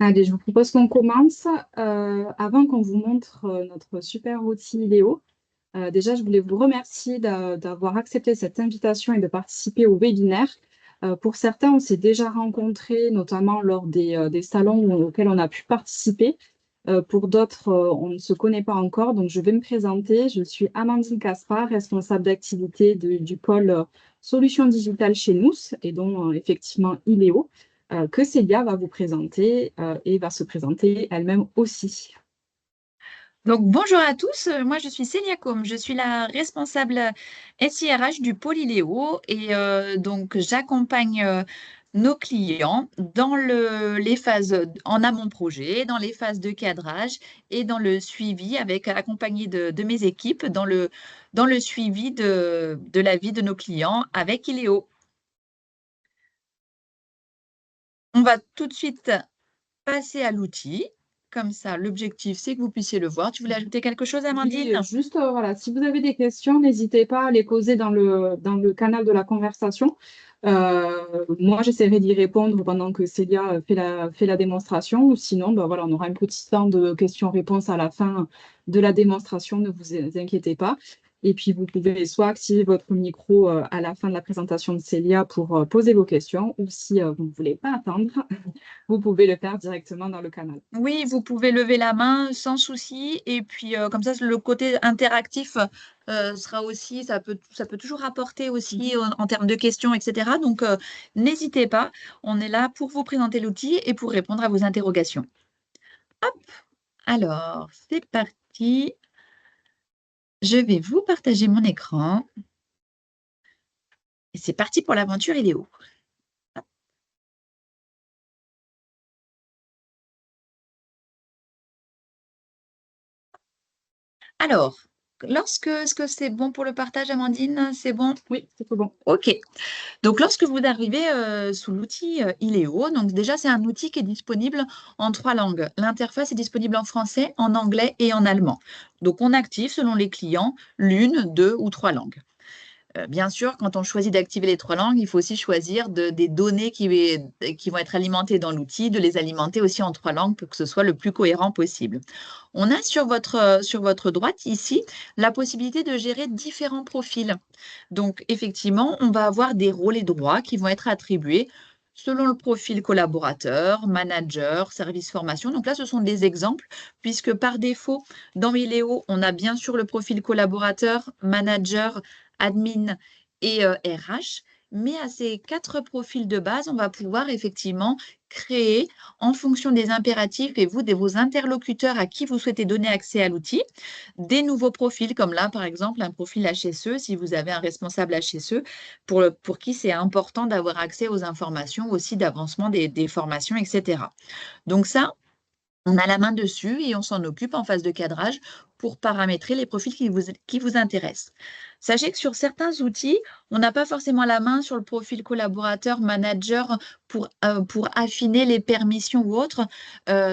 Allez, je vous propose qu'on commence. Avant qu'on vous montre notre super outil Léo, déjà, je voulais vous remercier d'avoir accepté cette invitation et de participer au webinaire. Pour certains, on s'est déjà rencontrés, notamment lors des salons auxquels on a pu participer. Pour d'autres, on ne se connaît pas encore, donc je vais me présenter. Je suis Amandine Caspar, responsable d'activité du pôle solutions digitales chez nous et dont effectivement Iléo, que Célia va vous présenter et va se présenter elle-même aussi. Donc, bonjour à tous, moi je suis Célia Combe, je suis la responsable SIRH du pôle Iléo et donc j'accompagne nos clients dans les phases en amont projet, dans les phases de cadrage et dans le suivi avec accompagné de mes équipes dans le suivi de la vie de nos clients avec Iléo. On va tout de suite passer à l'outil. Comme ça, l'objectif, c'est que vous puissiez le voir. Tu voulais ajouter quelque chose, Oui, Amandine? juste, voilà, si vous avez des questions, n'hésitez pas à les poser dans le canal de la conversation. Moi, j'essaierai d'y répondre pendant que Célia fait la démonstration, ou sinon, ben, voilà, on aura un petit temps de questions-réponses à la fin de la démonstration, ne vous inquiétez pas. Et puis, vous pouvez soit activer votre micro à la fin de la présentation de Célia pour poser vos questions, ou si vous ne voulez pas attendre, vous pouvez le faire directement dans le canal. Oui, vous pouvez lever la main sans souci. Et puis, comme ça, le côté interactif sera aussi, ça peut toujours apporter aussi en termes de questions, etc. Donc, n'hésitez pas. On est là pour vous présenter l'outil et pour répondre à vos interrogations. Hop, alors, c'est parti. Je vais vous partager mon écran. Et c'est parti pour l'aventure idéo. Alors, est-ce que c'est bon pour le partage, Amandine? C'est bon? Oui, c'est tout bon. OK. Donc, lorsque vous arrivez sous l'outil Iléo, donc déjà, c'est un outil qui est disponible en 3 langues. L'interface est disponible en français, en anglais et en allemand. Donc, on active, selon les clients, l'une, deux ou 3 langues. Bien sûr, quand on choisit d'activer les 3 langues, il faut aussi choisir des données qui vont être alimentées dans l'outil, de les alimenter aussi en 3 langues pour que ce soit le plus cohérent possible. On a sur votre droite ici la possibilité de gérer différents profils. Donc, effectivement, on va avoir des rôles et droits qui vont être attribués selon le profil collaborateur, manager, service formation. Donc là, ce sont des exemples, puisque par défaut, dans Iléo, on a bien sûr le profil collaborateur, manager, admin et RH. Mais à ces 4 profils de base, on va pouvoir effectivement créer en fonction des impératifs et vous, de vos interlocuteurs à qui vous souhaitez donner accès à l'outil, des nouveaux profils, comme là, par exemple, un profil HSE, si vous avez un responsable HSE, pour qui c'est important d'avoir accès aux informations aussi d'avancement des formations, etc. Donc ça, on a la main dessus et on s'en occupe en phase de cadrage pour paramétrer les profils qui vous intéressent. Sachez que sur certains outils, on n'a pas forcément la main sur le profil collaborateur, manager pour affiner les permissions ou autres.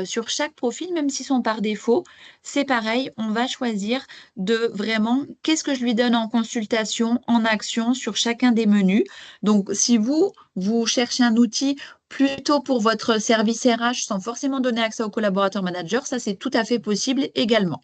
Sur chaque profil, même s'ils sont par défaut, c'est pareil, on va choisir de vraiment qu'est-ce que je lui donne en consultation, en action sur chacun des menus. Donc, si vous cherchez un outil plutôt pour votre service RH sans forcément donner accès au collaborateur manager, ça c'est tout à fait possible également.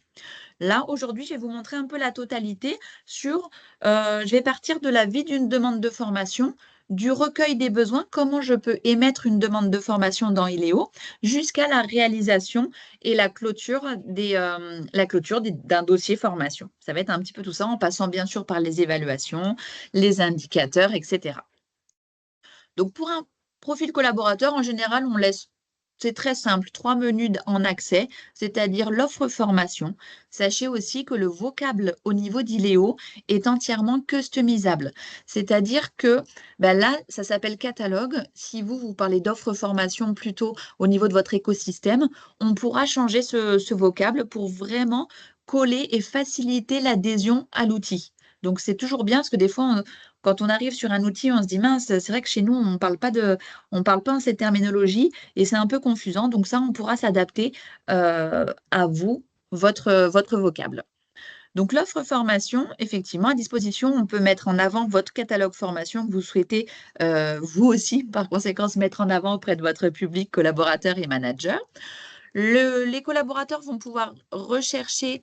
Là, aujourd'hui, je vais vous montrer un peu la totalité je vais partir de la vie d'une demande de formation, du recueil des besoins, comment je peux émettre une demande de formation dans Iléo, jusqu'à la réalisation et la clôture d'un dossier formation. Ça va être un petit peu tout ça en passant bien sûr par les évaluations, les indicateurs, etc. Donc, pour un profil collaborateur, en général, c'est très simple, 3 menus en accès, c'est-à-dire l'offre formation. Sachez aussi que le vocable au niveau d'Iléo est entièrement customisable. C'est-à-dire que là, ça s'appelle catalogue. Si vous parlez d'offre formation plutôt au niveau de votre écosystème, on pourra changer ce vocable pour vraiment coller et faciliter l'adhésion à l'outil. Donc, c'est toujours bien parce que des fois, quand on arrive sur un outil, on se dit mince, c'est vrai que chez nous, on parle pas en cette terminologie et c'est un peu confusant. Donc ça, on pourra s'adapter à vous, votre vocable. Donc, l'offre formation, effectivement, à disposition, on peut mettre en avant votre catalogue formation que vous souhaitez, vous aussi, par conséquent, mettre en avant auprès de votre public, collaborateur et manager. Les collaborateurs vont pouvoir rechercher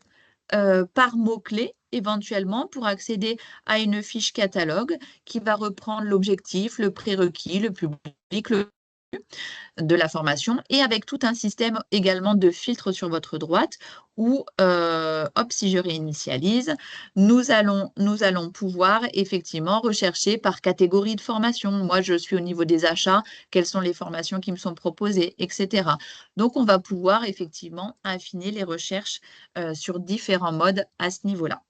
par mots-clés, éventuellement, pour accéder à une fiche catalogue qui va reprendre l'objectif, le prérequis, le public, de la formation et avec tout un système également de filtre sur votre droite où, hop, si je réinitialise, nous allons pouvoir effectivement rechercher par catégorie de formation. Moi, je suis au niveau des achats, quelles sont les formations qui me sont proposées, etc. Donc, on va pouvoir effectivement affiner les recherches sur différents modes à ce niveau-là.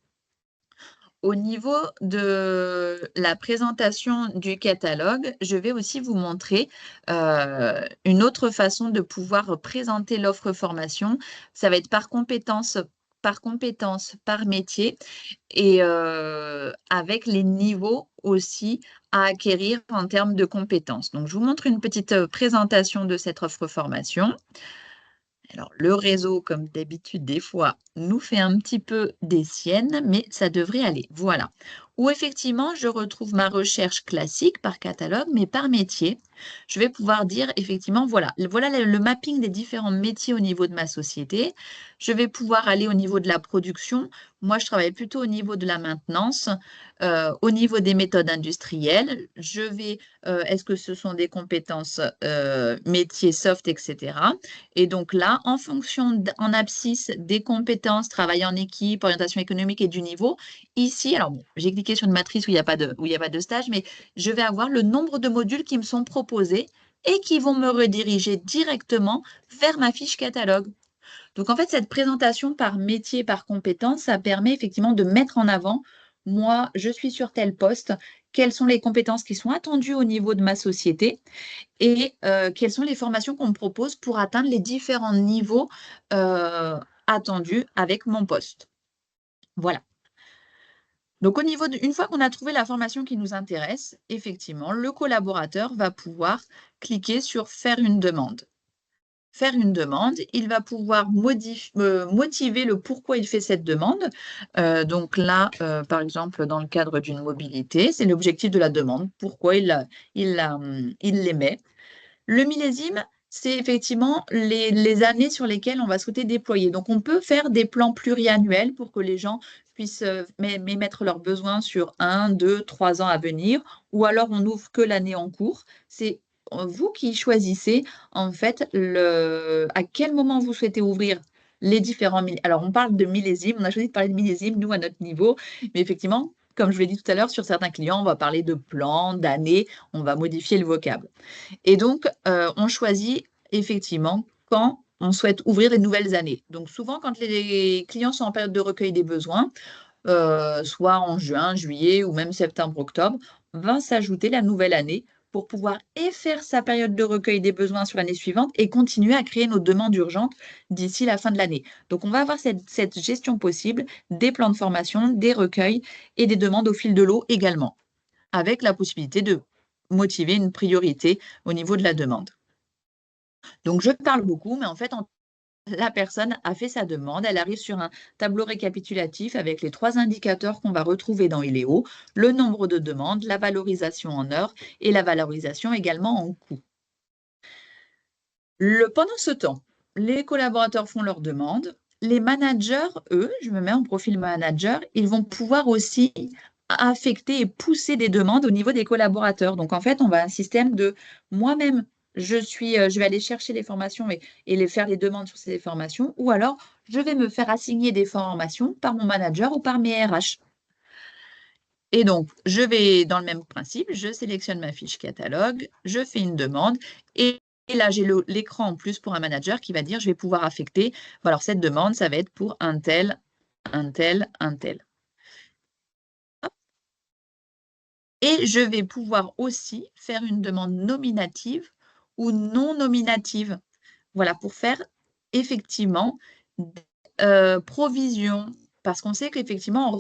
Au niveau de la présentation du catalogue, je vais aussi vous montrer une autre façon de pouvoir présenter l'offre formation. Ça va être par compétence, par métier et avec les niveaux aussi à acquérir en termes de compétences. Donc, je vous montre une petite présentation de cette offre formation. Alors, le réseau, comme d'habitude, des fois, nous fait un petit peu des siennes, mais ça devrait aller. Voilà. Où effectivement, je retrouve ma recherche classique par catalogue, mais par métier. Je vais pouvoir dire effectivement, voilà le mapping des différents métiers au niveau de ma société. Je vais pouvoir aller au niveau de la production. Moi, je travaille plutôt au niveau de la maintenance, au niveau des méthodes industrielles. Est-ce que ce sont des compétences métiers soft, etc. Et donc là, en fonction en abscisse des compétences, travail en équipe, orientation économique et du niveau, ici, alors bon, j'ai cliqué sur une matrice où il n'y a pas de stage, mais je vais avoir le nombre de modules qui me sont proposés et qui vont me rediriger directement vers ma fiche catalogue. Donc en fait, cette présentation par métier, par compétence, ça permet effectivement de mettre en avant, moi, je suis sur tel poste, quelles sont les compétences qui sont attendues au niveau de ma société et quelles sont les formations qu'on me propose pour atteindre les différents niveaux attendus avec mon poste. Voilà. Donc, une fois qu'on a trouvé la formation qui nous intéresse, effectivement, le collaborateur va pouvoir cliquer sur Faire une demande. Faire une demande, il va pouvoir motiver le pourquoi il fait cette demande. Donc là, par exemple, dans le cadre d'une mobilité, c'est l'objectif de la demande, pourquoi il l'émet. Le millésime, c'est effectivement les années sur lesquelles on va souhaiter déployer. Donc, on peut faire des plans pluriannuels pour que les gens puissent mettre leurs besoins sur 1, 2, 3 ans à venir, ou alors on n'ouvre que l'année en cours. C'est vous qui choisissez en fait à quel moment vous souhaitez ouvrir les différents millésimes. Alors, on parle de millésime, on a choisi de parler de millésime, nous, à notre niveau, mais effectivement, comme je l'ai dit tout à l'heure, sur certains clients, on va parler de plans, d'années, on va modifier le vocable. Et donc, on choisit effectivement quand on souhaite ouvrir les nouvelles années. Donc, souvent, quand les clients sont en période de recueil des besoins, soit en juin, juillet ou même septembre, octobre, va s'ajouter la nouvelle année pour pouvoir faire sa période de recueil des besoins sur l'année suivante et continuer à créer nos demandes urgentes d'ici la fin de l'année. Donc, on va avoir cette gestion possible des plans de formation, des recueils et des demandes au fil de l'eau également, avec la possibilité de motiver une priorité au niveau de la demande. Donc, je parle beaucoup, mais en fait, la personne a fait sa demande, elle arrive sur un tableau récapitulatif avec les 3 indicateurs qu'on va retrouver dans Iléo, le nombre de demandes, la valorisation en heures et la valorisation également en coûts. Pendant ce temps, les collaborateurs font leurs demandes. Les managers, eux, je me mets en profil manager, ils vont pouvoir aussi affecter et pousser des demandes au niveau des collaborateurs. Donc, en fait, on va un système de moi-même, je vais aller chercher les formations et les faire les demandes sur ces formations, ou alors je vais me faire assigner des formations par mon manager ou par mes RH. Et donc, je vais dans le même principe, je sélectionne ma fiche catalogue, je fais une demande et là, j'ai l'écran en plus pour un manager qui va dire, je vais pouvoir affecter, alors cette demande, ça va être pour un tel, un tel, un tel. Et je vais pouvoir aussi faire une demande nominative ou non nominative. Voilà, pour faire effectivement provision. Parce qu'on sait qu'effectivement,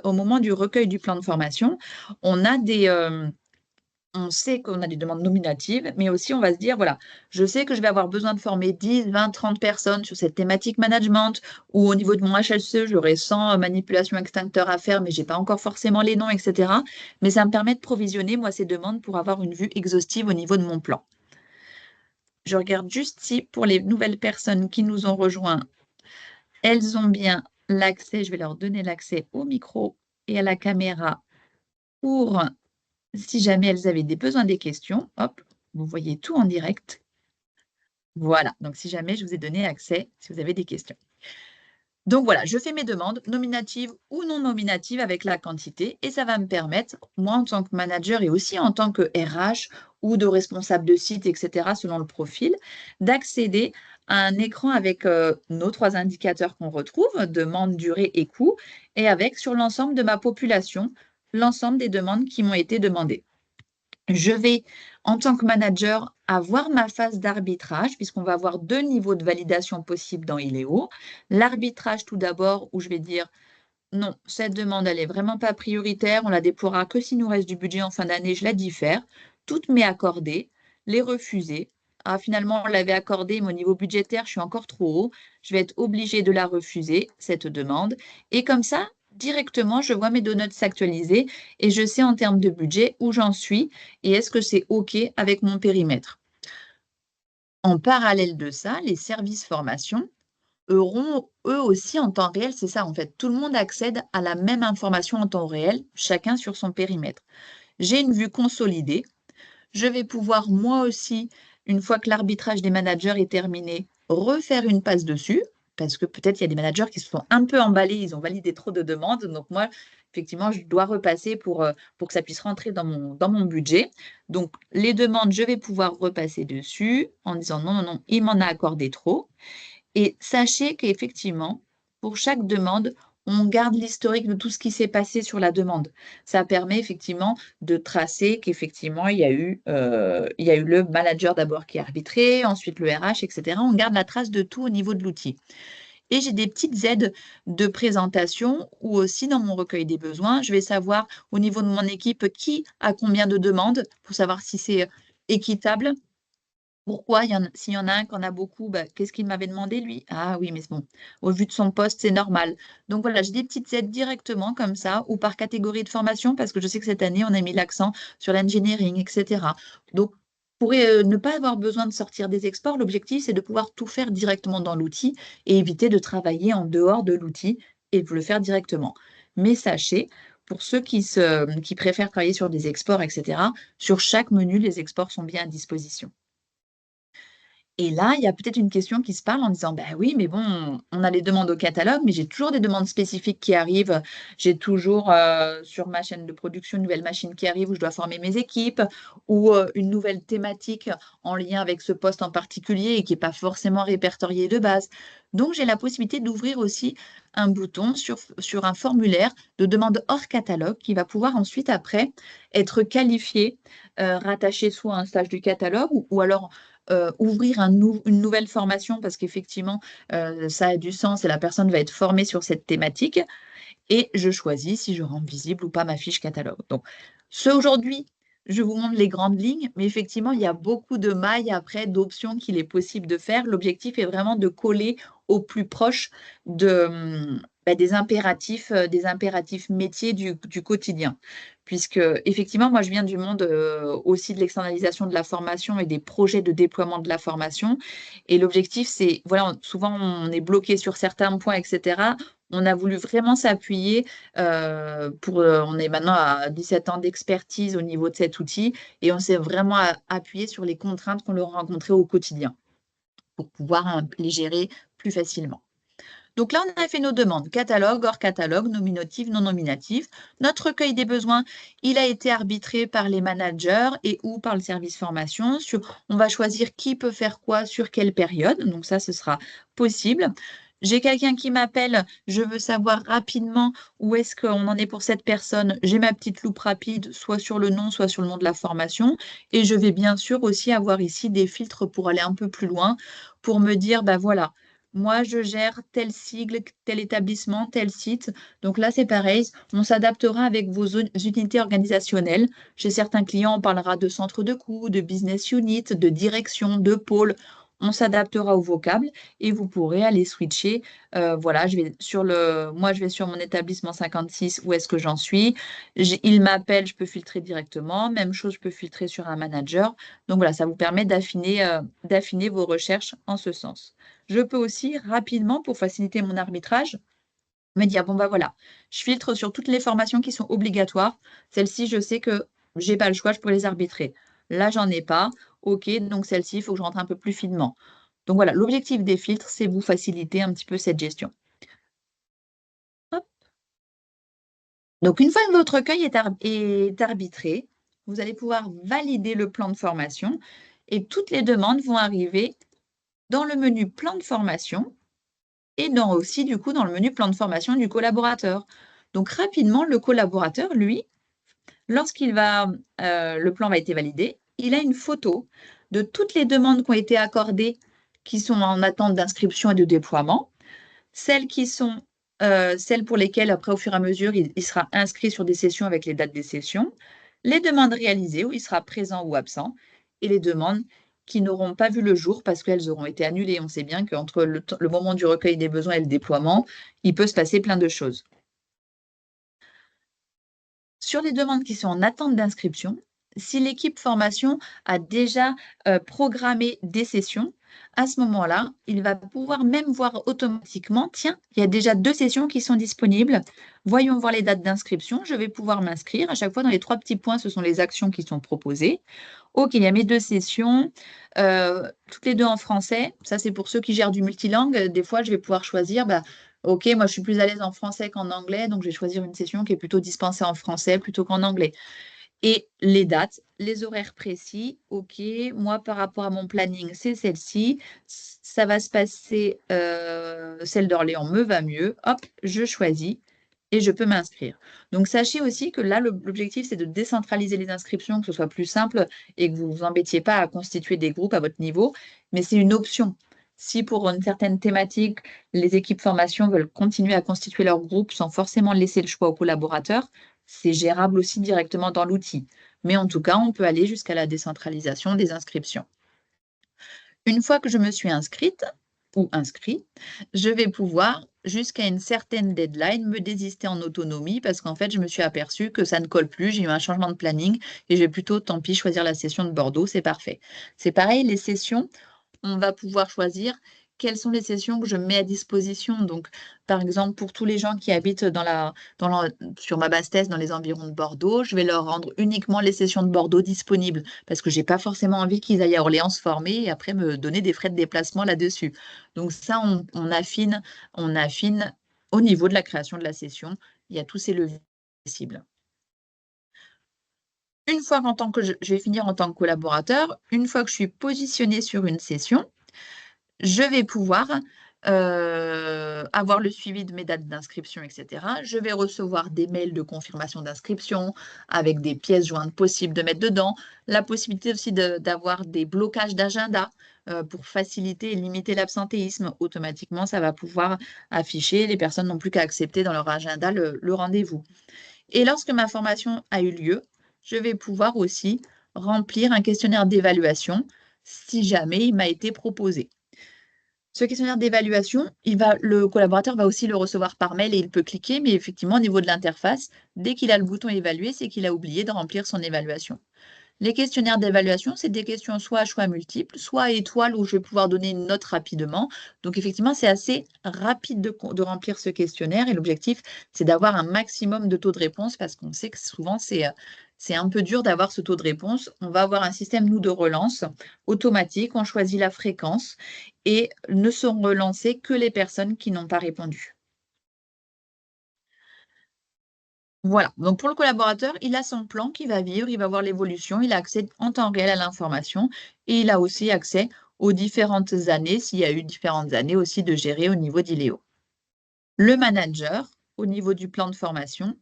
au moment du recueil du plan de formation, on a on sait qu'on a des demandes nominatives, mais aussi on va se dire, voilà, je sais que je vais avoir besoin de former 10, 20, 30 personnes sur cette thématique management, ou au niveau de mon HLC, j'aurai 100 manipulations extincteurs à faire, mais je n'ai pas encore forcément les noms, etc. Mais ça me permet de provisionner, moi, ces demandes pour avoir une vue exhaustive au niveau de mon plan. Je regarde juste si pour les nouvelles personnes qui nous ont rejoints, elles ont bien l'accès, je vais leur donner l'accès au micro et à la caméra pour, si jamais elles avaient des besoins, des questions, hop, vous voyez tout en direct. Voilà, donc si jamais je vous ai donné accès, si vous avez des questions. Donc voilà, je fais mes demandes nominatives ou non nominatives avec la quantité et ça va me permettre, moi en tant que manager et aussi en tant que RH ou de responsable de site, etc., selon le profil, d'accéder à un écran avec nos 3 indicateurs qu'on retrouve, demande, durée et coût, et avec sur l'ensemble de ma population, l'ensemble des demandes qui m'ont été demandées. Je vais, en tant que manager, avoir ma phase d'arbitrage, puisqu'on va avoir 2 niveaux de validation possibles dans Iléo. L'arbitrage tout d'abord, où je vais dire non, cette demande, elle n'est vraiment pas prioritaire, on la déploiera que s'il nous reste du budget en fin d'année, je la diffère. Toutes mes accordées, les refuser. Ah, finalement, on l'avait accordée, mais au niveau budgétaire, je suis encore trop haut. Je vais être obligée de la refuser, cette demande. Et comme ça, directement, je vois mes donuts s'actualiser et je sais en termes de budget où j'en suis et est-ce que c'est OK avec mon périmètre. En parallèle de ça, les services formation auront eux aussi en temps réel, c'est ça en fait, tout le monde accède à la même information en temps réel, chacun sur son périmètre. J'ai une vue consolidée, je vais pouvoir moi aussi, une fois que l'arbitrage des managers est terminé, refaire une passe dessus, parce que peut-être il y a des managers qui se sont un peu emballés, ils ont validé trop de demandes, donc moi, effectivement, je dois repasser pour que ça puisse rentrer dans mon budget. Donc, les demandes, je vais pouvoir repasser dessus en disant non, non, non, il m'en a accordé trop. Et sachez qu'effectivement, pour chaque demande, on garde l'historique de tout ce qui s'est passé sur la demande. Ça permet effectivement de tracer qu'effectivement, il y a eu le manager d'abord qui a arbitré, ensuite le RH, etc. On garde la trace de tout au niveau de l'outil. Et j'ai des petites aides de présentation ou aussi dans mon recueil des besoins, je vais savoir au niveau de mon équipe qui a combien de demandes pour savoir si c'est équitable. Pourquoi s'il y en a un qui en a beaucoup, bah, qu'est-ce qu'il m'avait demandé lui? Ah oui, mais c'est bon, au vu de son poste, c'est normal. Donc voilà, j'ai des petites aides directement comme ça, ou par catégorie de formation, parce que je sais que cette année, on a mis l'accent sur l'engineering, etc. Donc, pour ne pas avoir besoin de sortir des exports, l'objectif, c'est de pouvoir tout faire directement dans l'outil et éviter de travailler en dehors de l'outil et de le faire directement. Mais sachez, pour ceux qui préfèrent travailler sur des exports, etc., sur chaque menu, les exports sont bien à disposition. Et là, il y a peut-être une question qui se parle en disant, bah oui, mais bon, on a les demandes au catalogue, mais j'ai toujours des demandes spécifiques qui arrivent. J'ai toujours sur ma chaîne de production une nouvelle machine qui arrive où je dois former mes équipes ou une nouvelle thématique en lien avec ce poste en particulier et qui n'est pas forcément répertoriée de base. Donc, j'ai la possibilité d'ouvrir aussi un bouton sur un formulaire de demande hors catalogue qui va pouvoir ensuite, après, être qualifié, rattaché soit à un stage du catalogue ou alors ouvrir une nouvelle formation parce qu'effectivement, ça a du sens et la personne va être formée sur cette thématique. Et je choisis si je rends visible ou pas ma fiche catalogue. Donc, aujourd'hui, je vous montre les grandes lignes, mais effectivement, il y a beaucoup de mailles après, d'options qu'il est possible de faire. L'objectif est vraiment de coller au plus proche des impératifs métiers du quotidien. Puisque, effectivement, moi, je viens du monde aussi de l'externalisation de la formation et des projets de déploiement de la formation. Et l'objectif, c'est, voilà, souvent, on est bloqué sur certains points, etc. On a voulu vraiment s'appuyer on est maintenant à 17 ans d'expertise au niveau de cet outil et on s'est vraiment appuyé sur les contraintes qu'on leur rencontrait au quotidien pour pouvoir les gérer plus facilement. Donc là, on a fait nos demandes, catalogue, hors catalogue, nominatif, non nominatif. Notre recueil des besoins, il a été arbitré par les managers et ou par le service formation. On va choisir qui peut faire quoi sur quelle période. Donc ça, ce sera possible. J'ai quelqu'un qui m'appelle, je veux savoir rapidement où est-ce qu'on en est pour cette personne. J'ai ma petite loupe rapide, soit sur le nom, soit sur le nom de la formation. Et je vais bien sûr aussi avoir ici des filtres pour aller un peu plus loin, pour me dire, bah voilà, moi, je gère tel sigle, tel établissement, tel site. Donc là, c'est pareil. On s'adaptera avec vos unités organisationnelles. Chez certains clients, on parlera de centre de coût, de business unit, de direction, de pôle. On s'adaptera au vocable et vous pourrez aller switcher. Voilà, moi, je vais sur mon établissement 56. Où est-ce que j'en suis? Il m'appelle, je peux filtrer directement. Même chose, je peux filtrer sur un manager. Donc voilà, ça vous permet d'affiner vos recherches en ce sens. Je peux aussi rapidement, pour faciliter mon arbitrage, me dire, bon, bah voilà, je filtre sur toutes les formations qui sont obligatoires. Celles-ci, je sais que j'ai pas le choix, je peux les arbitrer. Là, j'en ai pas. OK, donc celle-ci, il faut que je rentre un peu plus finement. Donc voilà, l'objectif des filtres, c'est vous faciliter un petit peu cette gestion. Hop. Donc, une fois que votre recueil est arbitré, vous allez pouvoir valider le plan de formation et toutes les demandes vont arriver dans le menu plan de formation et aussi, du coup, dans le menu plan de formation du collaborateur. Donc, rapidement, le collaborateur, lui, le plan va être validé, il a une photo de toutes les demandes qui ont été accordées, qui sont en attente d'inscription et de déploiement, celles pour lesquelles, après, au fur et à mesure, il sera inscrit sur des sessions avec les dates des sessions, les demandes réalisées où il sera présent ou absent, et les demandes qui n'auront pas vu le jour parce qu'elles auront été annulées. On sait bien qu'entre le moment du recueil des besoins et le déploiement, il peut se passer plein de choses. Sur les demandes qui sont en attente d'inscription, si l'équipe formation a déjà programmé des sessions, à ce moment-là, il va pouvoir même voir automatiquement, tiens, il y a déjà 2 sessions qui sont disponibles. Voyons voir les dates d'inscription. Je vais pouvoir m'inscrire. À chaque fois, dans les 3 petits points, ce sont les actions qui sont proposées. OK, il y a mes 2 sessions, toutes les 2 en français. Ça, c'est pour ceux qui gèrent du multilingue. Des fois, je vais pouvoir choisir, OK, moi je suis plus à l'aise en français qu'en anglais, donc je vais choisir une session qui est plutôt dispensée en français plutôt qu'en anglais. Et les dates, les horaires précis, OK, moi par rapport à mon planning, c'est celle-ci. Ça va se passer, celle d'Orléans me va mieux. Hop, je choisis et je peux m'inscrire. Donc sachez aussi que là, l'objectif, c'est de décentraliser les inscriptions, que ce soit plus simple et que vous ne vous embêtiez pas à constituer des groupes à votre niveau, mais c'est une option. Si pour une certaine thématique, les équipes formation veulent continuer à constituer leur groupe sans forcément laisser le choix aux collaborateurs, c'est gérable aussi directement dans l'outil. Mais en tout cas, on peut aller jusqu'à la décentralisation des inscriptions. Une fois que je me suis inscrite ou inscrit, je vais pouvoir, jusqu'à une certaine deadline, me désister en autonomie parce qu'en fait, je me suis aperçue que ça ne colle plus. J'ai eu un changement de planning et je vais plutôt, tant pis, choisir la session de Bordeaux. C'est parfait. C'est pareil, les sessions, on va pouvoir choisir quelles sont les sessions que je mets à disposition. Donc, par exemple, pour tous les gens qui habitent sur ma base thèse dans les environs de Bordeaux, je vais leur rendre uniquement les sessions de Bordeaux disponibles parce que je n'ai pas forcément envie qu'ils aillent à Orléans se former et après me donner des frais de déplacement là-dessus. Donc ça, on affine au niveau de la création de la session. Il y a tous ces leviers possibles. Une fois que je vais finir en tant que collaborateur, une fois que je suis positionnée sur une session, je vais pouvoir avoir le suivi de mes dates d'inscription, etc. Je vais recevoir des mails de confirmation d'inscription avec des pièces jointes possibles de mettre dedans. La possibilité aussi d'avoir des blocages d'agenda pour faciliter et limiter l'absentéisme. Automatiquement, ça va pouvoir afficher. Les personnes n'ont plus qu'à accepter dans leur agenda le rendez-vous. Et lorsque ma formation a eu lieu, je vais pouvoir aussi remplir un questionnaire d'évaluation si jamais il m'a été proposé. Ce questionnaire d'évaluation, le collaborateur va aussi le recevoir par mail et il peut cliquer, mais effectivement, au niveau de l'interface, dès qu'il a le bouton évaluer, c'est qu'il a oublié de remplir son évaluation. Les questionnaires d'évaluation, c'est des questions soit à choix multiples, soit à étoiles où je vais pouvoir donner une note rapidement. Donc effectivement, c'est assez rapide de remplir ce questionnaire et l'objectif, c'est d'avoir un maximum de taux de réponse parce qu'on sait que souvent, c'est un peu dur d'avoir ce taux de réponse. On va avoir un système, nous, de relance automatique. On choisit la fréquence et ne sont relancées que les personnes qui n'ont pas répondu. Voilà, donc pour le collaborateur, il a son plan qui va vivre, il va voir l'évolution, il a accès en temps réel à l'information et il a aussi accès aux différentes années, s'il y a eu différentes années aussi de gérer au niveau d'Iléo. Le manager, au niveau du plan de formation,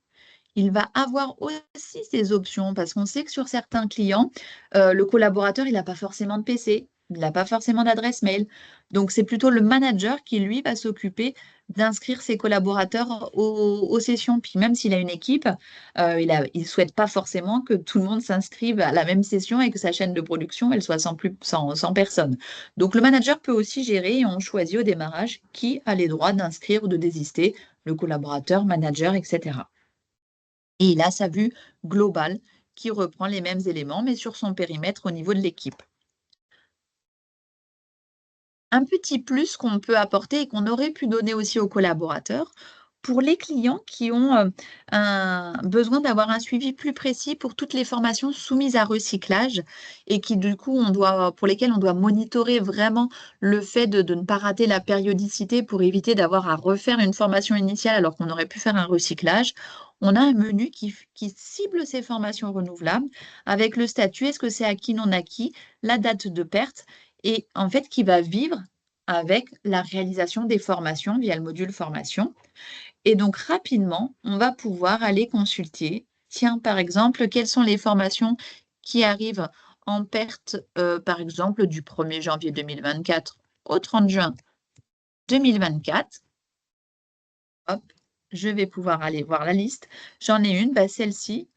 il va avoir aussi ses options parce qu'on sait que sur certains clients, le collaborateur, il n'a pas forcément de PC. il n'a pas forcément d'adresse mail. Donc, c'est plutôt le manager qui, lui, va s'occuper d'inscrire ses collaborateurs aux sessions. Puis même s'il a une équipe, il souhaite pas forcément que tout le monde s'inscrive à la même session et que sa chaîne de production, elle soit sans personne. Donc, le manager peut aussi gérer et on choisit au démarrage qui a les droits d'inscrire ou de désister, le collaborateur, manager, etc. Et il a sa vue globale qui reprend les mêmes éléments, mais sur son périmètre au niveau de l'équipe. Un petit plus qu'on peut apporter et qu'on aurait pu donner aussi aux collaborateurs, pour les clients qui ont besoin d'avoir un suivi plus précis pour toutes les formations soumises à recyclage et qui, du coup, pour lesquelles on doit monitorer vraiment le fait de ne pas rater la périodicité pour éviter d'avoir à refaire une formation initiale alors qu'on aurait pu faire un recyclage. On a un menu qui cible ces formations renouvelables avec le statut, est-ce que c'est acquis, non acquis, la date de perte et en fait qui va vivre avec la réalisation des formations via le module formation. Et donc rapidement, on va pouvoir aller consulter, tiens, par exemple, quelles sont les formations qui arrivent en perte, par exemple, du 1er janvier 2024 au 30 juin 2024. Hop, je vais pouvoir aller voir la liste. J'en ai une, celle-ci.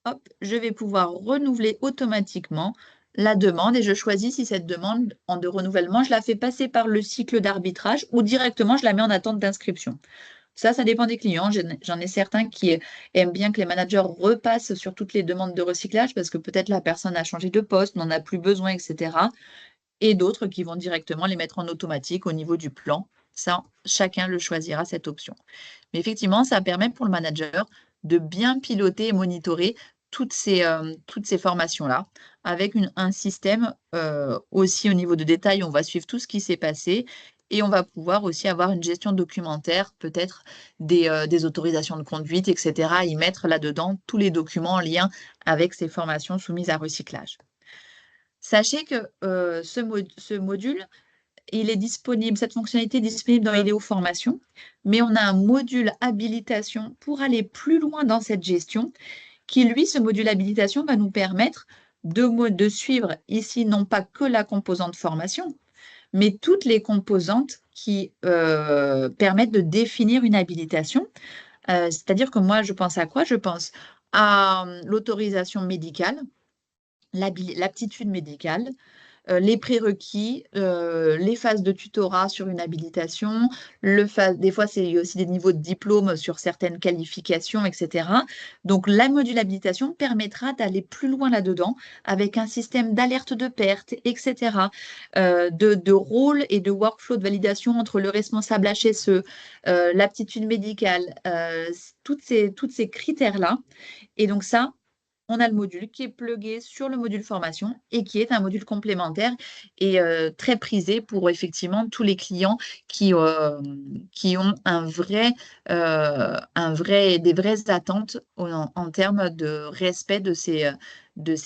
Hop, je vais pouvoir renouveler automatiquement la demande et je choisis si cette demande de renouvellement, je la fais passer par le cycle d'arbitrage ou directement je la mets en attente d'inscription. Ça dépend des clients. J'en ai certains qui aiment bien que les managers repassent sur toutes les demandes de recyclage parce que peut-être la personne a changé de poste, n'en a plus besoin, etc. Et d'autres qui vont directement les mettre en automatique au niveau du plan. Ça, chacun le choisira, cette option. Mais effectivement, ça permet pour le manager de bien piloter et monitorer toutes ces formations-là, avec un système aussi au niveau de détail, on va suivre tout ce qui s'est passé et on va pouvoir aussi avoir une gestion documentaire, peut-être des autorisations de conduite, etc., y mettre là-dedans tous les documents en lien avec ces formations soumises à recyclage. Sachez que ce module, il est disponible, cette fonctionnalité est disponible dans IDEO Formation, mais on a un module habilitation pour aller plus loin dans cette gestion, qui lui, ce module habilitation, va nous permettre de suivre ici non pas que la composante formation, mais toutes les composantes qui permettent de définir une habilitation. C'est-à-dire que moi, je pense à quoi? Je pense à l'autorisation médicale, l'aptitude médicale, les prérequis, les phases de tutorat sur une habilitation, des fois, il y a aussi des niveaux de diplôme sur certaines qualifications, etc. Donc, la module habilitation permettra d'aller plus loin là-dedans avec un système d'alerte de perte, etc., de rôle et de workflow de validation entre le responsable HSE, l'aptitude médicale, toutes ces critères-là. Et donc, ça, on a le module qui est plugué sur le module formation et qui est un module complémentaire et très prisé pour effectivement tous les clients qui ont des vraies attentes en termes de respect de ces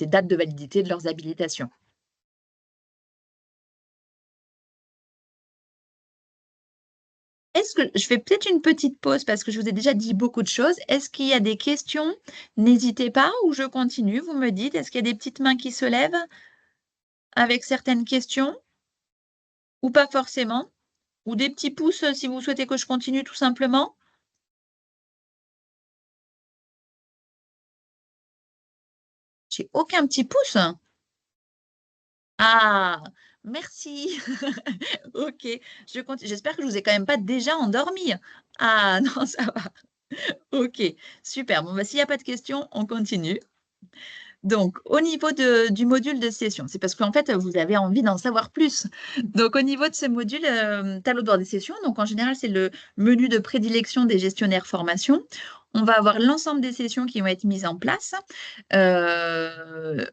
dates de validité de leurs habilitations. Est-ce que je fais peut-être une petite pause parce que je vous ai déjà dit beaucoup de choses. Est-ce qu'il y a des questions? N'hésitez pas ou je continue. Vous me dites, est-ce qu'il y a des petites mains qui se lèvent avec certaines questions ou pas forcément? Ou des petits pouces si vous souhaitez que je continue tout simplement? J'ai aucun petit pouce. Ah, merci. Ok, je continue. J'espère que je vous ai quand même pas déjà endormi. Ah non, ça va. Ok, super. Bon, s'il n'y a pas de questions, on continue. Donc, au niveau du module de session, c'est parce qu'en fait, vous avez envie d'en savoir plus. Donc, au niveau de ce module, tableau de bord des sessions, donc en général, c'est le menu de prédilection des gestionnaires formation. On va avoir l'ensemble des sessions qui vont être mises en place. euh,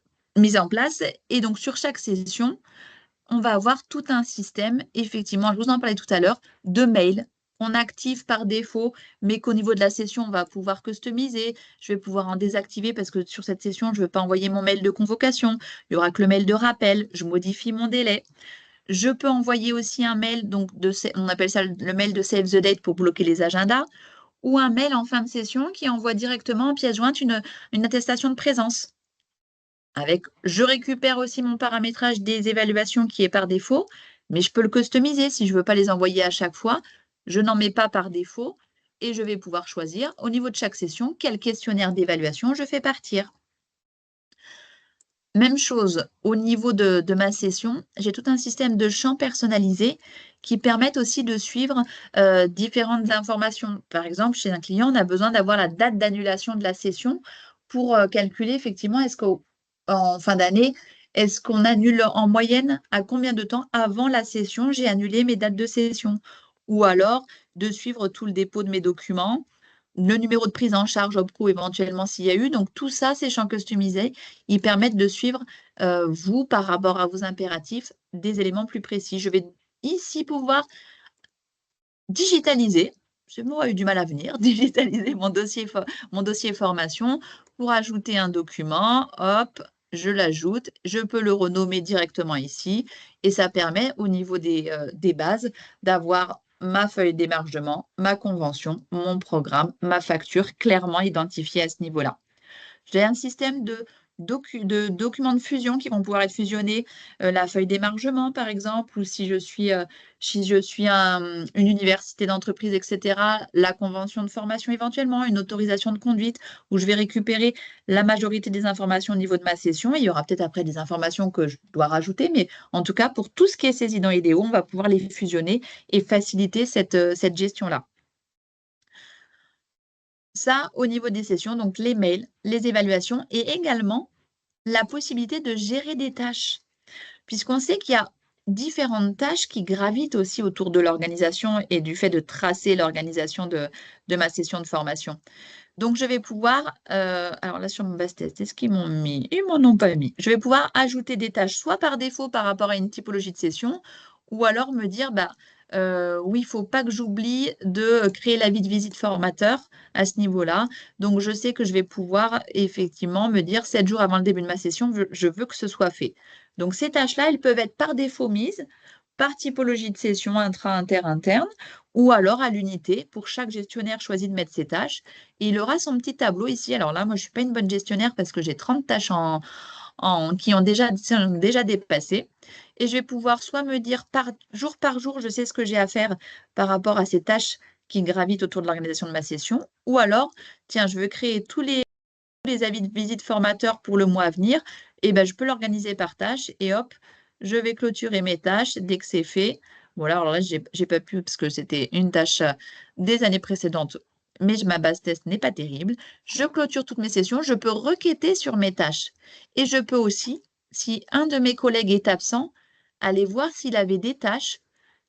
Et donc, sur chaque session, on va avoir tout un système, effectivement, je vous en parlais tout à l'heure, de mails qu'on active par défaut, mais qu'au niveau de la session, on va pouvoir customiser. Je vais pouvoir en désactiver parce que sur cette session, je ne veux pas envoyer mon mail de convocation. Il n'y aura que le mail de rappel. Je modifie mon délai. Je peux envoyer aussi un mail, donc on appelle ça le mail de Save the Date pour bloquer les agendas, ou un mail en fin de session qui envoie directement en pièce jointe une attestation de présence. Je récupère aussi mon paramétrage des évaluations qui est par défaut, mais je peux le customiser si je ne veux pas les envoyer à chaque fois. Je n'en mets pas par défaut et je vais pouvoir choisir au niveau de chaque session quel questionnaire d'évaluation je fais partir. Même chose au niveau de ma session, j'ai tout un système de champs personnalisés qui permettent aussi de suivre différentes informations. Par exemple, chez un client, on a besoin d'avoir la date d'annulation de la session pour calculer effectivement est-ce qu'en fin d'année, est-ce qu'on annule en moyenne à combien de temps avant la session j'ai annulé mes dates de session? Ou alors de suivre tout le dépôt de mes documents, le numéro de prise en charge OPCO éventuellement s'il y a eu. Donc tout ça, ces champs customisés, ils permettent de suivre, vous, par rapport à vos impératifs, des éléments plus précis. Je vais ici pouvoir digitaliser, ce mot a eu du mal à venir, digitaliser mon dossier formation pour ajouter un document. Hop, je l'ajoute, je peux le renommer directement ici et ça permet au niveau des bases d'avoir ma feuille d'émargement, ma convention, mon programme, ma facture clairement identifiée à ce niveau-là. J'ai un système de documents de fusion qui vont pouvoir être fusionnés, la feuille d'émargement par exemple, ou si je suis une université d'entreprise, etc., la convention de formation éventuellement, une autorisation de conduite, où je vais récupérer la majorité des informations au niveau de ma session. Il y aura peut-être après des informations que je dois rajouter, mais en tout cas, pour tout ce qui est saisi dans IDEO, on va pouvoir les fusionner et faciliter cette gestion-là. Ça, au niveau des sessions, donc les mails, les évaluations et également la possibilité de gérer des tâches, puisqu'on sait qu'il y a différentes tâches qui gravitent aussi autour de l'organisation et du fait de tracer l'organisation de ma session de formation. Donc, je vais pouvoir, alors là sur mon base test, est-ce qu'ils m'ont mis? Ils m'en ont pas mis. Je vais pouvoir ajouter des tâches soit par défaut par rapport à une typologie de session, ou alors me dire, bah, oui, il ne faut pas que j'oublie de créer l'avis de visite formateur à ce niveau-là. Donc, je sais que je vais pouvoir effectivement me dire 7 jours avant le début de ma session, je veux que ce soit fait. Donc, ces tâches-là, elles peuvent être par défaut mises par typologie de session interne, ou alors à l'unité. Pour chaque gestionnaire choisit de mettre ses tâches. Et il aura son petit tableau ici. Alors là, moi, je ne suis pas une bonne gestionnaire parce que j'ai 30 tâches qui ont déjà dépassé. Et je vais pouvoir soit me dire par jour, je sais ce que j'ai à faire par rapport à ces tâches qui gravitent autour de l'organisation de ma session. Ou alors, tiens, je veux créer tous les avis de visite formateurs pour le mois à venir. Et ben, je peux l'organiser par tâche et hop, je vais clôturer mes tâches dès que c'est fait. Voilà, alors là, j'ai pas pu parce que c'était une tâche des années précédentes, mais ma base test n'est pas terrible. Je clôture toutes mes sessions, je peux requêter sur mes tâches. Et je peux aussi, si un de mes collègues est absent, aller voir s'il avait des tâches.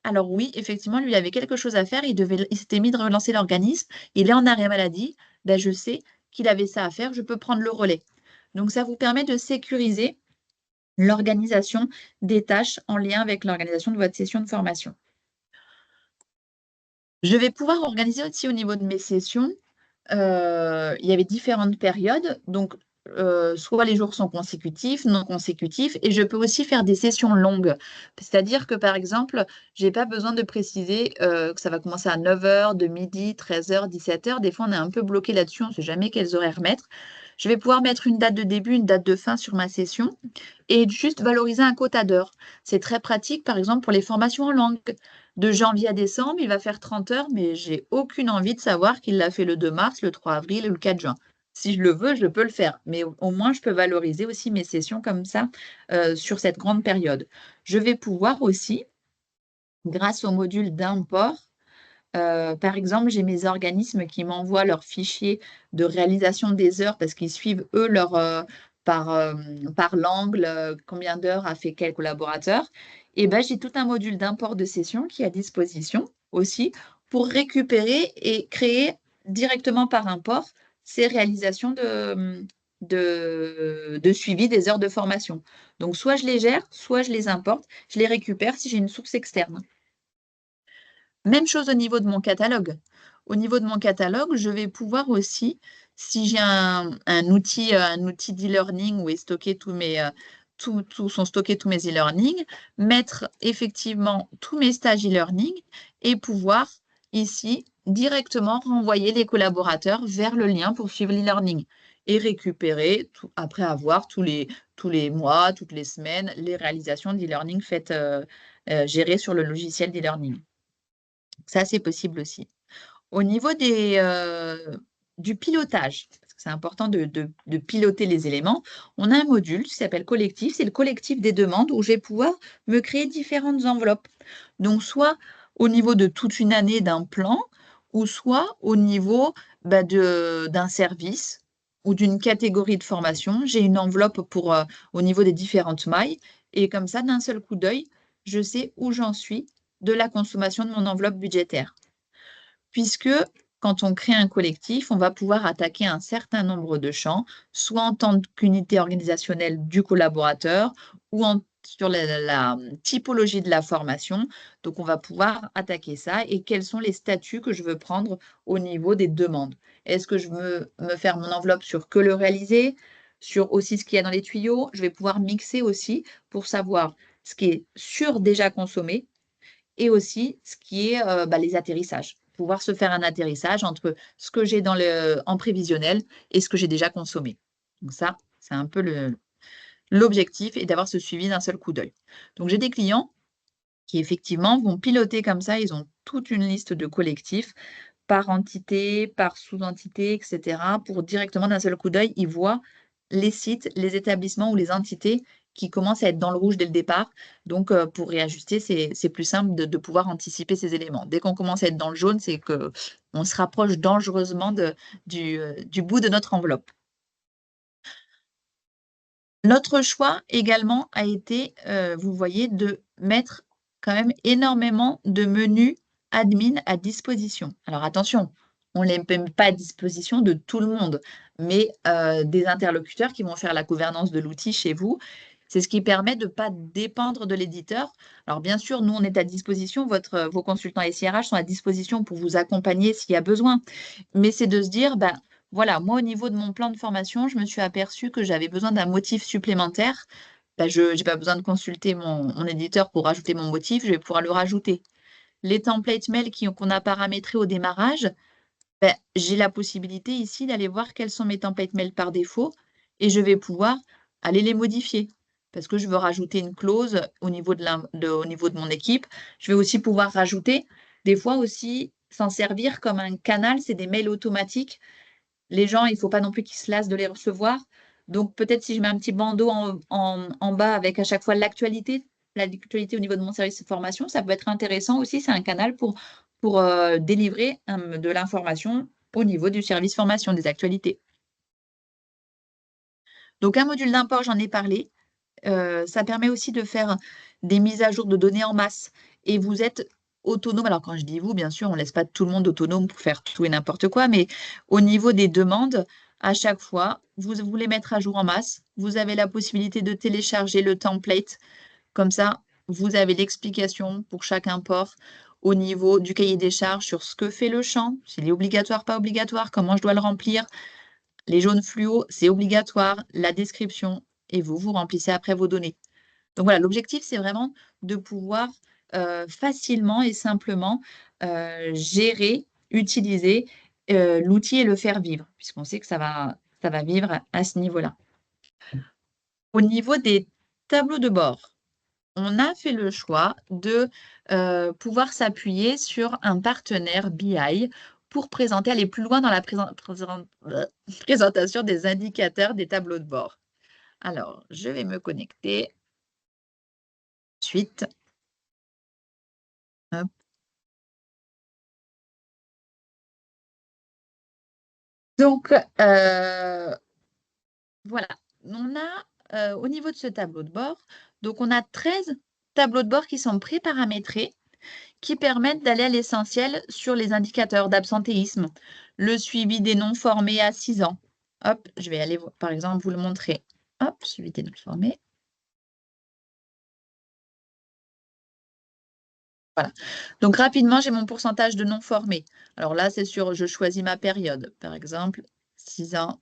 Alors oui, effectivement, lui, il avait quelque chose à faire, il s'était mis de relancer l'organisme, il est en arrêt maladie, ben, je sais qu'il avait ça à faire, je peux prendre le relais. Donc ça vous permet de sécuriser l'organisation des tâches en lien avec l'organisation de votre session de formation. Je vais pouvoir organiser aussi au niveau de mes sessions. Il y avait différentes périodes, donc soit les jours sont consécutifs, non consécutifs, et je peux aussi faire des sessions longues. C'est-à-dire que, par exemple, je n'ai pas besoin de préciser que ça va commencer à 9 h, de midi, 13 h, 17 h. Des fois, on est un peu bloqué là-dessus, on ne sait jamais quels horaires mettre. Je vais pouvoir mettre une date de début, une date de fin sur ma session et juste valoriser un quota d'heures. C'est très pratique, par exemple, pour les formations en langue. De janvier à décembre, il va faire 30 heures, mais j'ai aucune envie de savoir qu'il l'a fait le 2 mars, le 3 avril ou le 4 juin. Si je le veux, je peux le faire, mais au moins, je peux valoriser aussi mes sessions comme ça sur cette grande période. Je vais pouvoir aussi, grâce au module d'import, par exemple, j'ai mes organismes qui m'envoient leurs fichiers de réalisation des heures parce qu'ils suivent, eux, par l'angle, combien d'heures a fait quel collaborateur. Et ben, j'ai tout un module d'import de session qui est à disposition aussi pour récupérer et créer directement par import ces réalisations de suivi des heures de formation. Donc, soit je les gère, soit je les importe, je les récupère si j'ai une source externe. Même chose au niveau de mon catalogue. Au niveau de mon catalogue, je vais pouvoir aussi, si j'ai un outil d'e-learning où sont stockés tous mes e-learning, mettre effectivement tous mes stages e-learning et pouvoir ici directement renvoyer les collaborateurs vers le lien pour suivre l'e-learning. et récupérer après avoir tous les mois, toutes les semaines, les réalisations d'e-learning faites, gérées sur le logiciel d'e-learning. Ça, c'est possible aussi. Au niveau du pilotage, parce que c'est important de piloter les éléments, on a un module qui s'appelle collectif. C'est le collectif des demandes où je vais pouvoir me créer différentes enveloppes. Donc, soit au niveau de toute une année d'un plan, ou soit au niveau d'un service ou d'une catégorie de formation. J'ai une enveloppe au niveau des différentes mailles. Et comme ça, d'un seul coup d'œil, je sais où j'en suis de la consommation de mon enveloppe budgétaire. Puisque quand on crée un collectif, on va pouvoir attaquer un certain nombre de champs, soit en tant qu'unité organisationnelle du collaborateur ou sur la typologie de la formation. Donc, on va pouvoir attaquer ça et quels sont les statuts que je veux prendre au niveau des demandes. Est-ce que je veux me faire mon enveloppe sur que le réalisé, sur aussi ce qu'il y a dans les tuyaux? Je vais pouvoir mixer aussi pour savoir ce qui est sûr déjà consommé et aussi ce qui est les atterrissages. Pouvoir se faire un atterrissage entre ce que j'ai en prévisionnel et ce que j'ai déjà consommé. Donc ça, c'est un peu l'objectif et d'avoir ce suivi d'un seul coup d'œil. Donc j'ai des clients qui effectivement vont piloter comme ça, ils ont toute une liste de collectifs par entité, par sous-entité, etc. pour directement d'un seul coup d'œil, ils voient les sites, les établissements ou les entités qui commencent à être dans le rouge dès le départ. Donc, pour réajuster, c'est plus simple de pouvoir anticiper ces éléments. Dès qu'on commence à être dans le jaune, c'est qu'on se rapproche dangereusement du bout de notre enveloppe. Notre choix également a été, vous voyez, de mettre quand même énormément de menus admin à disposition. Alors attention, on ne les met pas à disposition de tout le monde, mais des interlocuteurs qui vont faire la gouvernance de l'outil chez vous. C'est ce qui permet de ne pas dépendre de l'éditeur. Alors bien sûr, nous, on est à disposition, vos consultants SIRH sont à disposition pour vous accompagner s'il y a besoin. Mais c'est de se dire, voilà, moi, au niveau de mon plan de formation, je me suis aperçue que j'avais besoin d'un motif supplémentaire. Je n'ai pas besoin de consulter mon éditeur pour rajouter mon motif, je vais pouvoir le rajouter. Les templates mail qu'on a paramétrés au démarrage, j'ai la possibilité ici d'aller voir quels sont mes templates mail par défaut et je vais pouvoir aller les modifier parce que je veux rajouter une clause au niveau de mon équipe. Je vais aussi pouvoir rajouter, des fois aussi, s'en servir comme un canal, c'est des mails automatiques. Les gens, il ne faut pas non plus qu'ils se lassent de les recevoir. Donc, peut-être si je mets un petit bandeau en bas avec à chaque fois l'actualité au niveau de mon service de formation, ça peut être intéressant aussi. C'est un canal pour délivrer de l'information au niveau du service formation, des actualités. Donc, un module d'import, j'en ai parlé. Ça permet aussi de faire des mises à jour de données en masse. Et vous êtes autonome. Alors, quand je dis vous, bien sûr, on ne laisse pas tout le monde autonome pour faire tout et n'importe quoi, mais au niveau des demandes, à chaque fois, vous voulez mettre à jour en masse. Vous avez la possibilité de télécharger le template. Comme ça, vous avez l'explication pour chaque import au niveau du cahier des charges sur ce que fait le champ, s'il est obligatoire, pas obligatoire, comment je dois le remplir. Les jaunes fluo, c'est obligatoire, la description, et vous remplissez après vos données. Donc voilà, l'objectif, c'est vraiment de pouvoir facilement et simplement gérer, utiliser l'outil et le faire vivre, puisqu'on sait que ça va vivre à ce niveau-là. Au niveau des tableaux de bord, on a fait le choix de pouvoir s'appuyer sur un partenaire BI pour aller plus loin dans la présentation des indicateurs des tableaux de bord. Alors, je vais me connecter. Suite. Hop. Donc, voilà. On a, au niveau de ce tableau de bord, donc on a 13 tableaux de bord qui sont pré-paramétrés, qui permettent d'aller à l'essentiel sur les indicateurs d'absentéisme, le suivi des non-formés à 6 ans. Hop, je vais aller, par exemple, vous le montrer. Hop, suivi des non-formés. Voilà. Donc, rapidement, j'ai mon pourcentage de non-formés. Alors là, c'est sûr, je choisis ma période. Par exemple, 6 ans.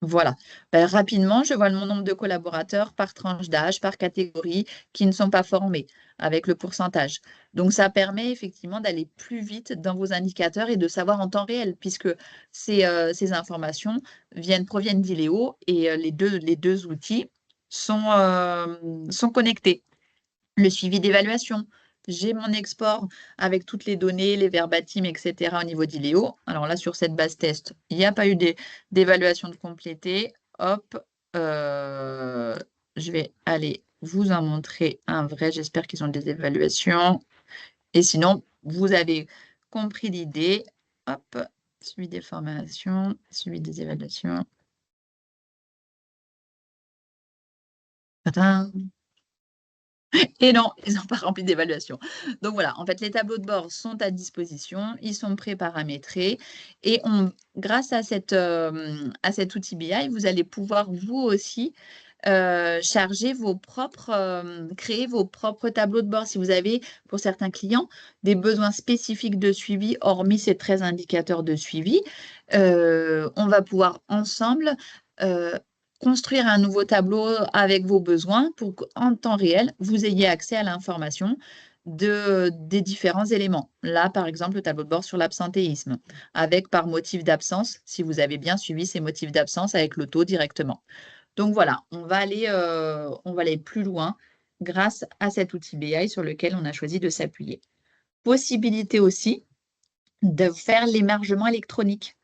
Voilà. Ben, rapidement, je vois mon nombre de collaborateurs par tranche d'âge, par catégorie, qui ne sont pas formés, avec le pourcentage. Donc, ça permet effectivement d'aller plus vite dans vos indicateurs et de savoir en temps réel, puisque ces informations proviennent d'Iléo et les deux outils sont connectés. Le suivi d'évaluation. J'ai mon export avec toutes les données, les verbatims, etc. au niveau d'Iléo. Alors là, sur cette base test, il n'y a pas eu d'évaluation de compléter. Hop, euh, je vais aller vous en montrer un vrai. J'espère qu'ils ont des évaluations. Et sinon, vous avez compris l'idée. Hop, suivi des formations, suivi des évaluations. Tadam. Et non, ils n'ont pas rempli d'évaluation. Donc voilà, en fait, les tableaux de bord sont à disposition, ils sont pré-paramétrés et grâce à cet outil BI, vous allez pouvoir vous aussi créer vos propres tableaux de bord. Si vous avez, pour certains clients, des besoins spécifiques de suivi, hormis ces 13 indicateurs de suivi, on va pouvoir ensemble euh, construire un nouveau tableau avec vos besoins pour qu'en temps réel, vous ayez accès à l'information des différents éléments. Là, par exemple, le tableau de bord sur l'absentéisme, avec par motif d'absence, si vous avez bien suivi ces motifs d'absence avec le taux directement. Donc voilà, on va aller plus loin grâce à cet outil BI sur lequel on a choisi de s'appuyer. Possibilité aussi de faire l'émargement électronique.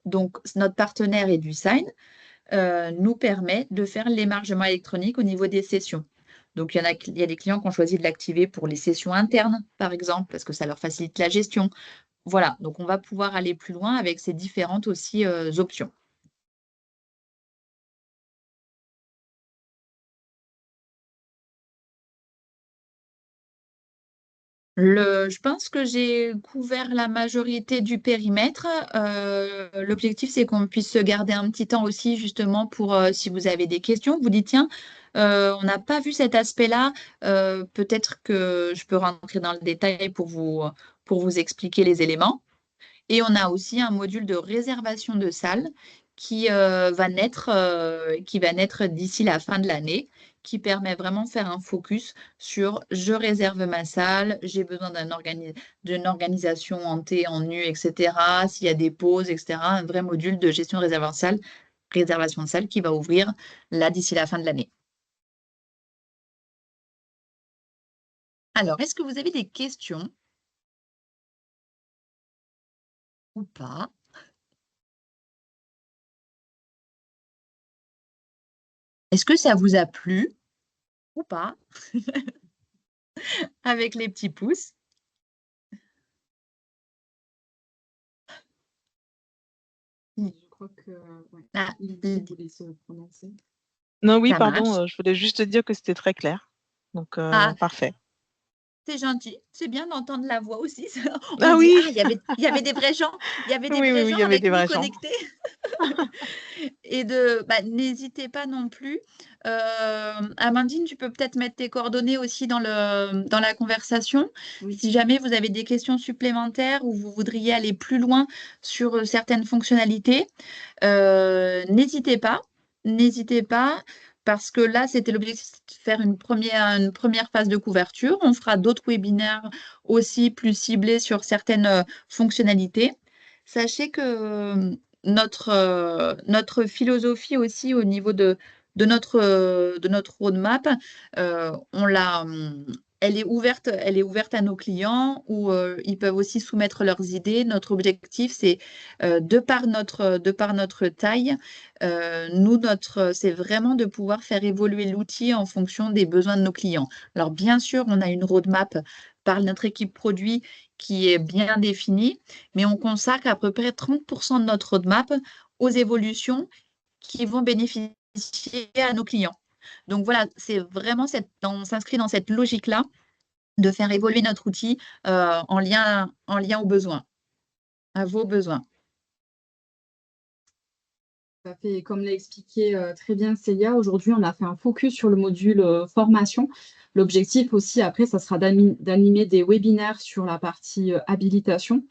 Donc, notre partenaire EduSign nous permet de faire l'émargement électronique au niveau des sessions. Donc, il y a des clients qui ont choisi de l'activer pour les sessions internes, par exemple, parce que ça leur facilite la gestion. Voilà, donc on va pouvoir aller plus loin avec ces différentes aussi options. Je pense que j'ai couvert la majorité du périmètre. L'objectif, c'est qu'on puisse se garder un petit temps aussi, justement, pour si vous avez des questions, vous dites, tiens, on n'a pas vu cet aspect-là. Peut-être que je peux rentrer dans le détail pour vous expliquer les éléments. Et on a aussi un module de réservation de salles qui va naître d'ici la fin de l'année, qui permet vraiment de faire un focus sur je réserve ma salle, j'ai besoin d'une organisation en T, en U, etc. S'il y a des pauses, etc. Un vrai module de gestion de réservation de salle qui va ouvrir là d'ici la fin de l'année. Alors, est-ce que vous avez des questions ou pas? Est-ce que ça vous a plu ou pas avec les petits pouces? Je crois que ouais, Ah, Lydie voulait se prononcer. Non, oui, ça pardon, marche. je voulais juste te dire que c'était très clair. Donc, Ah, parfait. c'est gentil. C'est bien d'entendre la voix aussi. On Ah dit, ah, oui, il y avait des vrais gens. Il y avait des oui, oui, vrais oui, il gens y avait avec des nous vrais gens. connectés. Et n'hésitez pas non plus. Amandine, tu peux peut-être mettre tes coordonnées aussi dans la conversation. Oui. Si jamais vous avez des questions supplémentaires ou vous voudriez aller plus loin sur certaines fonctionnalités, n'hésitez pas. N'hésitez pas. Parce que là, c'était l'objectif de faire une première phase de couverture. On fera d'autres webinaires aussi plus ciblés sur certaines fonctionnalités. Sachez que notre philosophie aussi au niveau de notre roadmap, elle est ouverte à nos clients où ils peuvent aussi soumettre leurs idées. Notre objectif, c'est de par notre taille, c'est vraiment de pouvoir faire évoluer l'outil en fonction des besoins de nos clients. Alors, bien sûr, on a une roadmap par notre équipe produit qui est bien définie, mais on consacre à peu près 30% de notre roadmap aux évolutions qui vont bénéficier à nos clients. Donc voilà, c'est vraiment on s'inscrit dans cette logique-là de faire évoluer notre outil en lien aux besoins, à vos besoins. Tout à fait. Et comme l'a expliqué très bien Célia, aujourd'hui, on a fait un focus sur le module formation. L'objectif aussi, après, ça sera d'animer des webinaires sur la partie habilitation.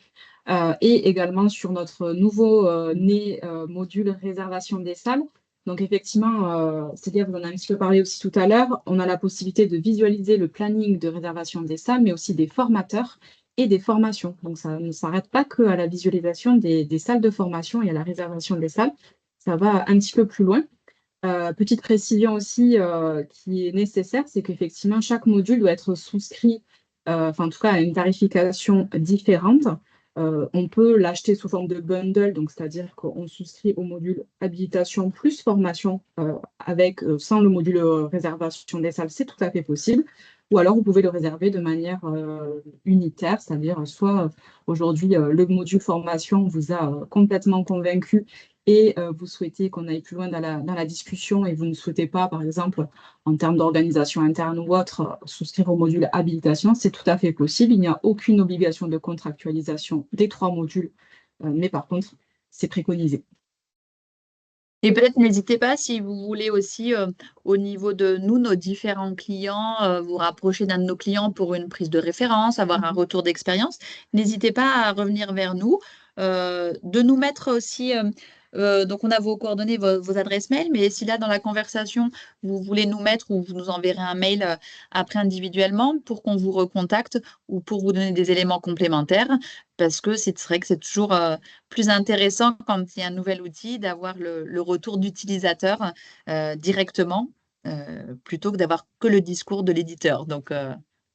et également sur notre nouveau né module réservation des salles. Donc effectivement, c'est-à-dire, vous en avez un petit peu parlé aussi tout à l'heure, on a la possibilité de visualiser le planning de réservation des salles, mais aussi des formateurs et des formations. Donc ça ne s'arrête pas qu'à la visualisation des salles de formation et à la réservation des salles. Ça va un petit peu plus loin. Petite précision aussi qui est nécessaire, c'est qu'effectivement, chaque module doit être souscrit, enfin en tout cas à une tarification différente. On peut l'acheter sous forme de bundle, donc c'est-à-dire qu'on souscrit au module habilitation plus formation sans le module réservation des salles, c'est tout à fait possible. Ou alors vous pouvez le réserver de manière unitaire, c'est-à-dire soit aujourd'hui le module formation vous a complètement convaincu et vous souhaitez qu'on aille plus loin dans la discussion et vous ne souhaitez pas, par exemple, en termes d'organisation interne ou autre, souscrire au module habilitation, c'est tout à fait possible. Il n'y a aucune obligation de contractualisation des 3 modules, mais par contre, c'est préconisé. Et peut-être n'hésitez pas si vous voulez aussi, au niveau de nous, nos différents clients, vous rapprocher d'un de nos clients pour une prise de référence, avoir un retour d'expérience, n'hésitez pas à revenir vers nous, de nous mettre aussi, donc on a vos coordonnées, vos adresses mail, mais si là dans la conversation, vous voulez nous mettre ou vous nous enverrez un mail après individuellement pour qu'on vous recontacte ou pour vous donner des éléments complémentaires, parce que c'est vrai que c'est toujours plus intéressant quand il y a un nouvel outil d'avoir le retour d'utilisateur directement plutôt que d'avoir que le discours de l'éditeur. Donc,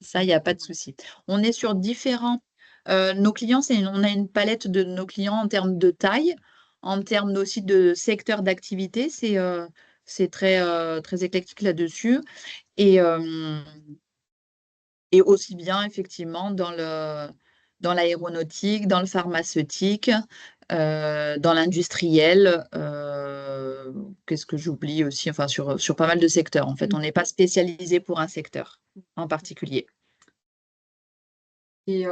ça, il n'y a pas de souci. On est sur différents. Nos clients, on a une palette de nos clients en termes de taille, en termes aussi de secteur d'activité. C'est très éclectique là-dessus. Et, et aussi bien, effectivement, dans l'aéronautique, dans le pharmaceutique, dans l'industriel. Qu'est-ce que j'oublie aussi? Enfin, sur pas mal de secteurs. En fait, on n'est pas spécialisé pour un secteur en particulier. Et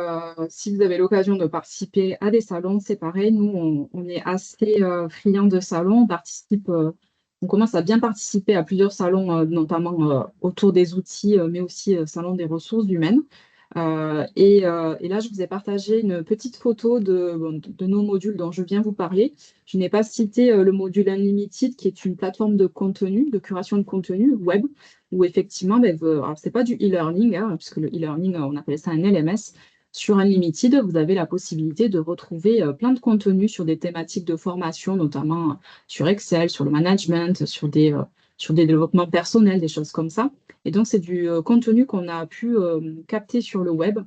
si vous avez l'occasion de participer à des salons, c'est pareil. Nous, on est assez friands de salons. On commence à bien participer à plusieurs salons, notamment autour des outils, mais aussi salon des ressources humaines. Et là, je vous ai partagé une petite photo de nos modules dont je viens vous parler. Je n'ai pas cité le module Unlimited, qui est une plateforme de contenu, de curation de contenu web, où effectivement, alors c'est pas du e-learning, hein, puisque le e-learning, on appelle ça un LMS. Sur Unlimited, vous avez la possibilité de retrouver plein de contenus sur des thématiques de formation, notamment sur Excel, sur le management, sur des développements personnels, des choses comme ça. Et donc, c'est du contenu qu'on a pu capter sur le web.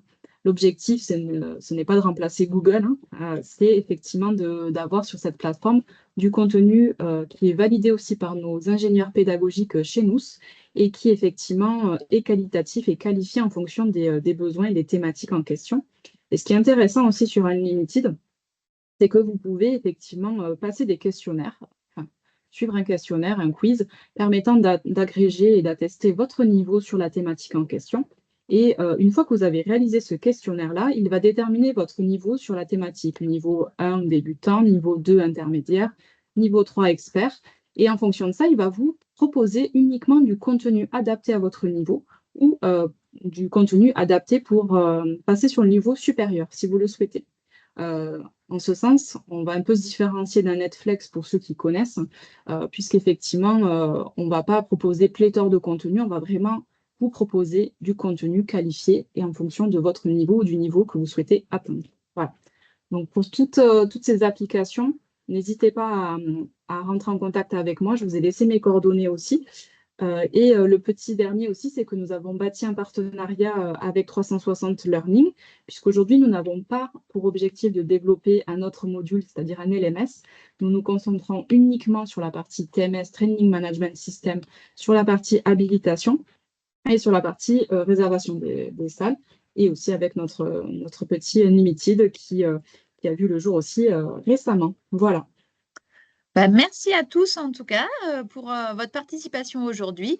L'objectif, ce n'est pas de remplacer Google, hein, c'est effectivement d'avoir sur cette plateforme du contenu qui est validé aussi par nos ingénieurs pédagogiques chez nous et qui effectivement est qualitatif et qualifié en fonction des besoins et des thématiques en question. Et ce qui est intéressant aussi sur Unlimited, c'est que vous pouvez effectivement passer des questionnaires, enfin, suivre un questionnaire, un quiz, permettant d'agréger et d'attester votre niveau sur la thématique en question. Et une fois que vous avez réalisé ce questionnaire-là, il va déterminer votre niveau sur la thématique. Niveau 1, débutant, niveau 2, intermédiaire, niveau 3, expert. Et en fonction de ça, il va vous proposer uniquement du contenu adapté à votre niveau ou du contenu adapté pour passer sur le niveau supérieur, si vous le souhaitez. En ce sens, on va un peu se différencier d'un Netflix pour ceux qui connaissent, puisqu'effectivement, on ne va pas proposer pléthore de contenu, on va vraiment vous proposer du contenu qualifié et en fonction de votre niveau ou du niveau que vous souhaitez atteindre. Voilà. Donc, pour toutes ces applications, n'hésitez pas à rentrer en contact avec moi. Je vous ai laissé mes coordonnées aussi. Et le petit dernier aussi, c'est que nous avons bâti un partenariat avec 360 Learning, puisqu'aujourd'hui, nous n'avons pas pour objectif de développer un autre module, c'est-à-dire un LMS. Nous nous concentrons uniquement sur la partie TMS, Training Management System, sur la partie habilitation et sur la partie réservation des salles, et aussi avec notre petit Unlimited qui a vu le jour aussi récemment. Voilà. Bah, merci à tous en tout cas pour votre participation aujourd'hui.